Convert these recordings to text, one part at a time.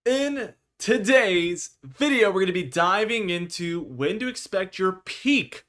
In today's video, we're going to be diving into when to expect your peak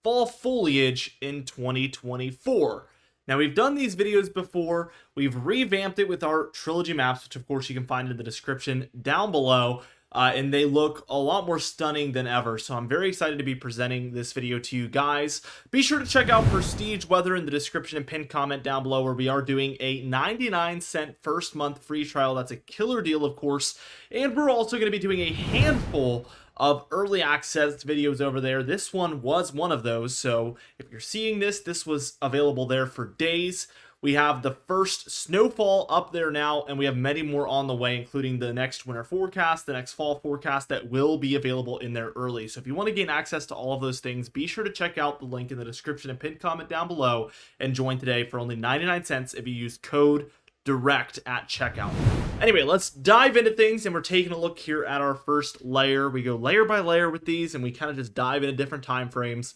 fall foliage in 2024. Now, we've done these videos before. We've revamped it with our trilogy maps, which of course you can find in the description down below. And they look a lot more stunning than ever. So I'm very excited to be presenting this video to you guys. Be sure to check out Prestige Weather in the description and pinned comment down below, where we are doing a 99-cent first month free trial. That's a killer deal, of course. And we're also going to be doing a handful of early access videos over there. This one was one of those. So if you're seeing this, this was available there for days. We have the first snowfall up there now, and we have many more on the way, including the next winter forecast, the next fall forecast that will be available in there early. So if you want to gain access to all of those things, be sure to check out the link in the description and pinned comment down below and join today for only 99 cents if you use code DIRECT at checkout. Anyway, let's dive into things, and we're taking a look here at our first layer. We go layer by layer with these, and we kind of just dive into different time frames.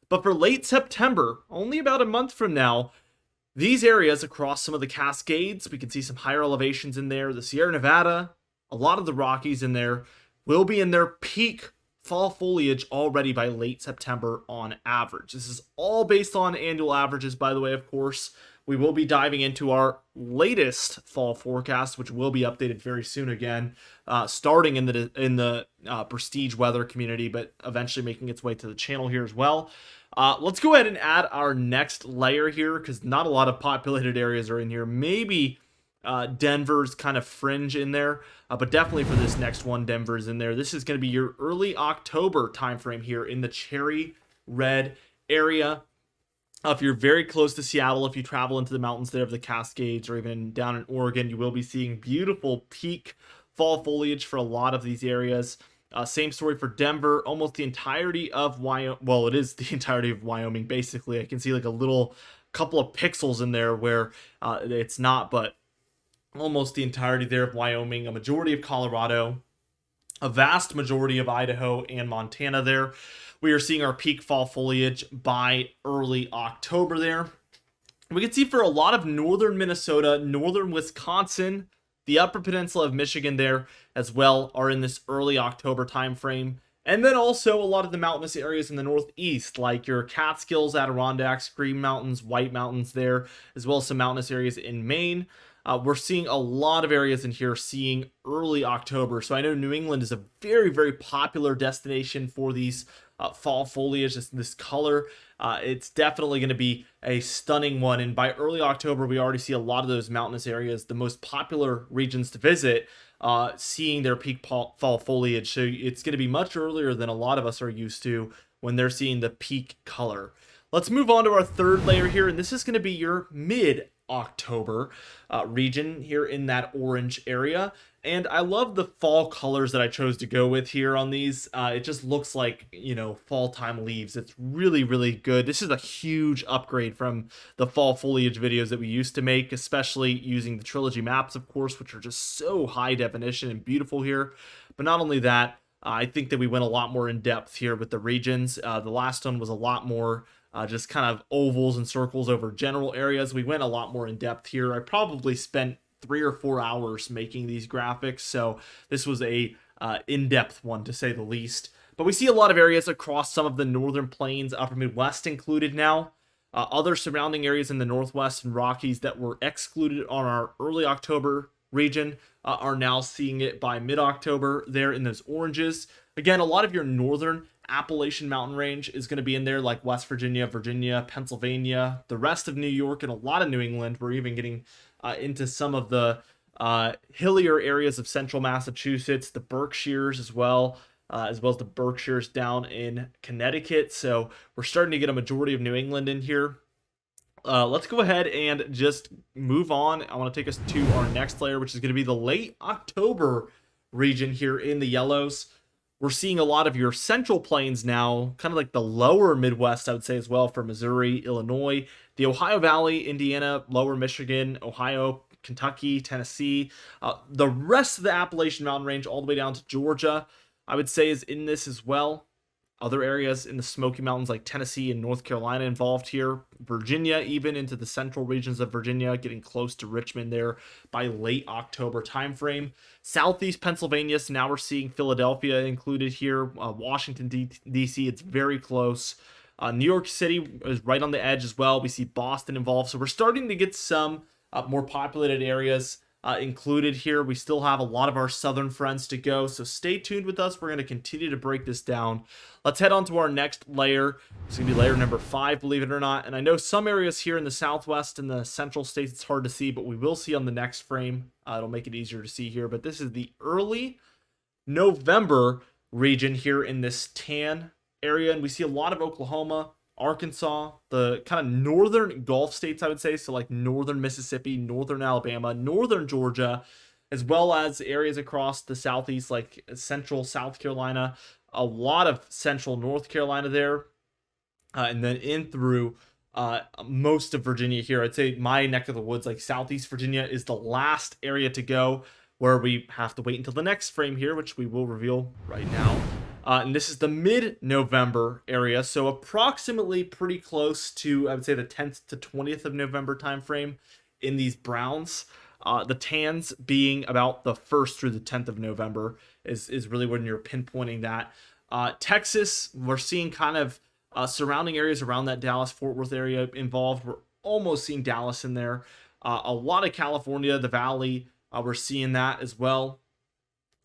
But for late September, only about a month from now, these areas across some of the Cascades, we can see some higher elevations in there. The Sierra Nevada, a lot of the Rockies in there, will be in their peak fall foliage already by late September on average. This is all based on annual averages, by the way, of course. We will be diving into our latest fall forecast, which will be updated very soon again, starting in the Prestige Weather community, but eventually making its way to the channel here as well. Let's go ahead and add our next layer here, because not a lot of populated areas are in here. Maybe Denver's kind of fringe in there, but definitely for this next one, Denver's in there. This is going to be your early October timeframe here in the cherry red area. If you're very close to Seattle, if you travel into the mountains there of the Cascades, or even down in Oregon, you will be seeing beautiful peak fall foliage for a lot of these areas. Same story for Denver. Almost the entirety of Wyoming. Well, it is the entirety of Wyoming, basically. I can see like a little couple of pixels in there where it's not, but almost the entirety there of Wyoming, a majority of Colorado, a vast majority of Idaho and Montana there. We are seeing our peak fall foliage by early October there. We can see for a lot of northern Minnesota, northern Wisconsin, the Upper Peninsula of Michigan there as well are in this early October time frame. And then also a lot of the mountainous areas in the Northeast, like your Catskills, Adirondacks, Green Mountains, White Mountains there, as well as some mountainous areas in Maine. We're seeing a lot of areas in here seeing early October. So I know New England is a very, very popular destination for these fall foliage, this color. It's definitely going to be a stunning one. And by early October, we already see a lot of those mountainous areas, the most popular regions to visit, seeing their peak fall foliage. So it's going to be much earlier than a lot of us are used to when they're seeing the peak color. Let's move on to our third layer here, and this is going to be your mid-October region here in that orange area. And I love the fall colors that I chose to go with here on these. It just looks like, you know, fall time leaves. It's really, really good. This is a huge upgrade from the fall foliage videos that we used to make, especially using the trilogy maps, of course, which are just so high definition and beautiful here. But not only that, I think that we went a lot more in depth here with the regions. The last one was a lot more just kind of ovals and circles over general areas. We went a lot more in depth here. I probably spent 3 or 4 hours making these graphics, so this was a in-depth one to say the least. But we see a lot of areas across some of the northern plains, upper Midwest included now. Other surrounding areas in the Northwest and Rockies that were excluded on our early October region are now seeing it by mid-October there in those oranges. Again, a lot of your northern Appalachian mountain range is going to be in there, like West Virginia, Virginia, Pennsylvania, the rest of New York, and a lot of New England. We're even getting into some of the hillier areas of central Massachusetts, the Berkshires as well as the Berkshires down in Connecticut. So we're starting to get a majority of New England in here. Let's go ahead and just move on. I want to take us to our next layer, which is going to be the late October region here in the yellows. We're seeing a lot of your central plains now, kind of like the lower Midwest, I would say as well, for Missouri, Illinois, the Ohio Valley, Indiana, lower Michigan, Ohio, Kentucky, Tennessee. The rest of the Appalachian Mountain Range all the way down to Georgia, I would say, is in this as well. other areas in the Smoky Mountains like Tennessee and North Carolina involved here. Virginia, even into the central regions of Virginia, getting close to Richmond there by late October timeframe. Southeast Pennsylvania, so now we're seeing Philadelphia included here. Washington, D.C., it's very close. New York City is right on the edge as well. We see Boston involved. So we're starting to get some more populated areas included here. We still have a lot of our southern friends to go, so stay tuned with us. We're going to continue to break this down. Let's head on to our next layer. It's going to be layer number 5, believe it or not. And I know some areas here in the southwest and the central states it's hard to see, but we will see on the next frame. It'll make it easier to see here. But this is the early November region here in this tan area, and we see a lot of Oklahoma, Arkansas, the kind of northern Gulf states, I would say, so like northern Mississippi, northern Alabama, northern Georgia, as well as areas across the southeast like central South Carolina, a lot of central North Carolina there, and then in through most of Virginia here. I'd say my neck of the woods, like southeast Virginia, is the last area to go, where we have to wait until the next frame here, which we will reveal right now. And this is the mid-November area, so approximately pretty close to, I would say, the 10th to 20th of November timeframe in these browns. The tans being about the 1st through the 10th of November is really when you're pinpointing that. Texas, we're seeing kind of surrounding areas around that Dallas-Fort Worth area involved. We're almost seeing Dallas in there. A lot of California, the Valley, we're seeing that as well.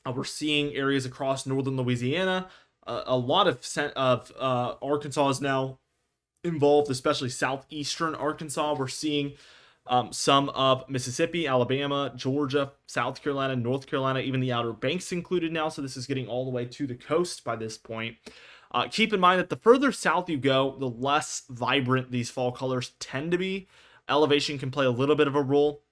We're seeing areas across northern Louisiana. A lot of Arkansas is now involved, especially southeastern Arkansas. We're seeing some of Mississippi, Alabama, Georgia, South Carolina, North Carolina, even the Outer Banks included now. So this is getting all the way to the coast by this point. Keep in mind that the further south you go, the less vibrant these fall colors tend to be. Elevation can play a little bit of a role.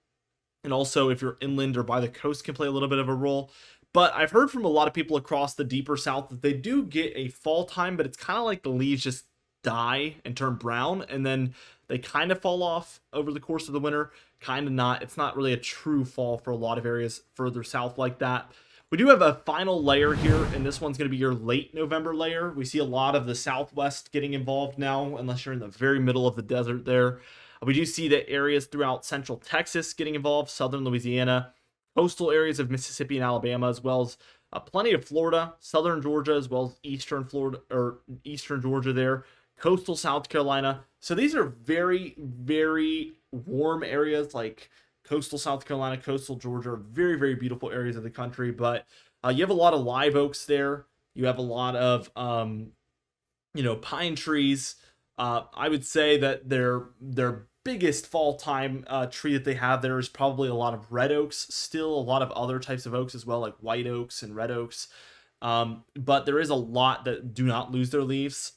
And also, if you're inland or by the coast, can play a little bit of a role. But I've heard from a lot of people across the deeper south that they do get a fall time, but it's kind of like the leaves just die and turn brown, and then they kind of fall off over the course of the winter. Kind of not. It's not really a true fall for a lot of areas further south like that. We do have a final layer here, and this one's going to be your late November layer. We see a lot of the southwest getting involved now, unless you're in the very middle of the desert there. We do see that areas throughout central Texas getting involved, southern Louisiana, coastal areas of Mississippi and Alabama, as well as plenty of Florida, southern Georgia, as well as eastern Florida or eastern Georgia there, coastal South Carolina. So these are very, very warm areas like coastal South Carolina, coastal Georgia, are very, very beautiful areas of the country. But you have a lot of live oaks there. You have a lot of, pine trees. I would say that their biggest fall time tree that they have there is probably a lot of red oaks, still a lot of other types of oaks as well, like white oaks and red oaks. But there is a lot that do not lose their leaves.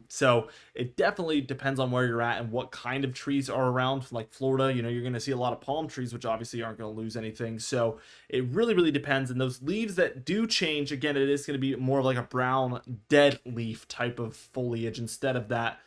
So it definitely depends on where you're at and what kind of trees are around. Like Florida, you're going to see a lot of palm trees, which obviously aren't going to lose anything. So it really, really depends. And those leaves that do change, again, it is going to be more of like a brown dead leaf type of foliage instead of that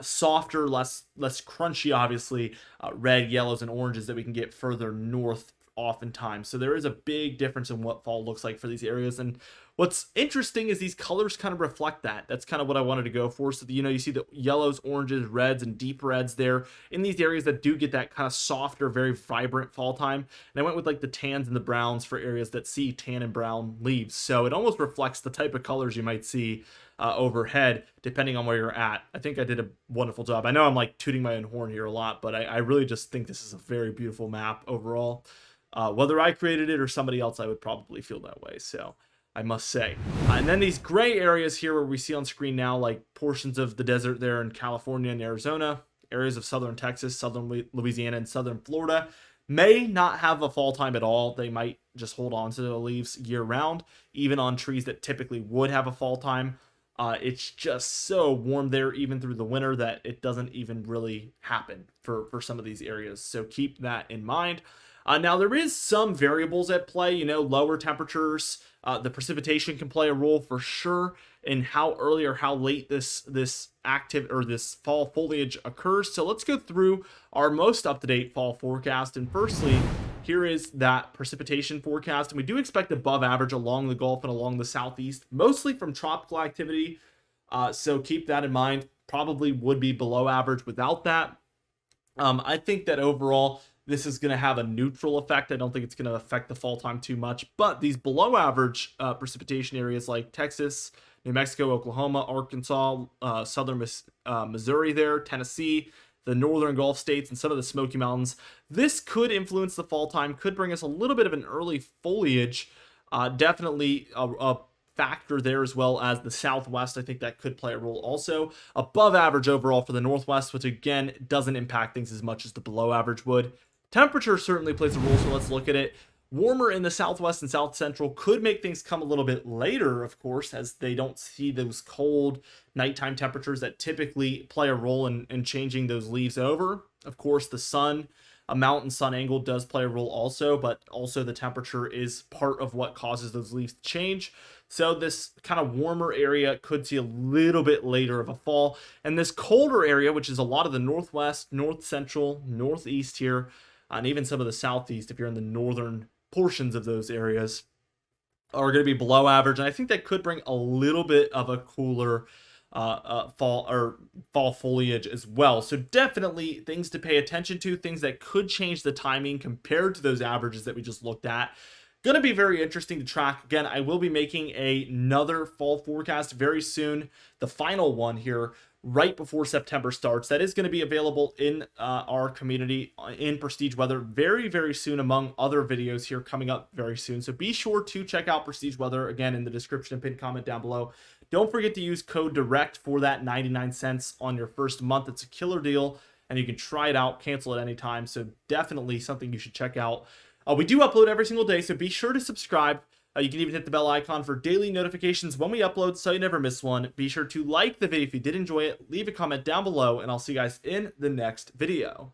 softer, less crunchy, obviously, red, yellows, and oranges that we can get further north oftentimes. So there is a big difference in what fall looks like for these areas. And what's interesting is these colors kind of reflect that. That's kind of what I wanted to go for. So, you see the yellows, oranges, reds, and deep reds there in these areas that do get that kind of softer, very vibrant fall time. And I went with like the tans and the browns for areas that see tan and brown leaves. So it almost reflects the type of colors you might see overhead, depending on where you're at. I think I did a wonderful job. I know I'm like tooting my own horn here a lot, but I really just think this is a very beautiful map overall. Whether I created it or somebody else, I would probably feel that way. So I must say. And then these gray areas here where we see on screen now, like portions of the desert there in California and Arizona, areas of southern Texas, southern Louisiana, and southern Florida, may not have a fall time at all. They might just hold on to the leaves year round, even on trees that typically would have a fall time. It's just so warm there, even through the winter, that it doesn't even really happen for some of these areas. So keep that in mind. Now, there is some variables at play, lower temperatures. The precipitation can play a role for sure in how early or how late this fall foliage occurs. So let's go through our most up-to-date fall forecast. And firstly, here is that precipitation forecast. And we do expect above average along the Gulf and along the southeast, mostly from tropical activity. So keep that in mind. Probably would be below average without that. I think that overall, this is going to have a neutral effect. I don't think it's going to affect the fall time too much. But these below average precipitation areas like Texas, New Mexico, Oklahoma, Arkansas, southern Missouri there, Tennessee, the northern Gulf states, and some of the Smoky Mountains, this could influence the fall time, could bring us a little bit of an early foliage. Definitely a factor there, as well as the Southwest. I think that could play a role also. Above average overall for the Northwest, which again doesn't impact things as much as the below average would. Temperature certainly plays a role, so let's look at it. Warmer in the Southwest and South Central could make things come a little bit later, of course, as they don't see those cold nighttime temperatures that typically play a role in changing those leaves over. Of course, the sun, a mountain sun angle does play a role also, but also the temperature is part of what causes those leaves to change. So this kind of warmer area could see a little bit later of a fall. And this colder area, which is a lot of the Northwest, North Central, Northeast here, and even some of the Southeast, if you're in the northern portions of those areas, are going to be below average. And I think that could bring a little bit of a cooler fall foliage as well. So definitely things to pay attention to, things that could change the timing compared to those averages that we just looked at. Going to be very interesting to track. Again, I will be making another fall forecast very soon, the final one here, right before September starts. That is going to be available in our community in Prestige Weather very, very soon, among other videos here coming up very soon. So be sure to check out Prestige Weather, again, in the description and pinned comment down below. Don't forget to use code DIRECT for that 99 cents on your first month. It's a killer deal, and you can try it out, cancel at any time. So definitely something you should check out. We do upload every single day, so be sure to subscribe. You can even hit the bell icon for daily notifications when we upload so you never miss one. Be sure to like the video if you did enjoy it, leave a comment down below, and I'll see you guys in the next video.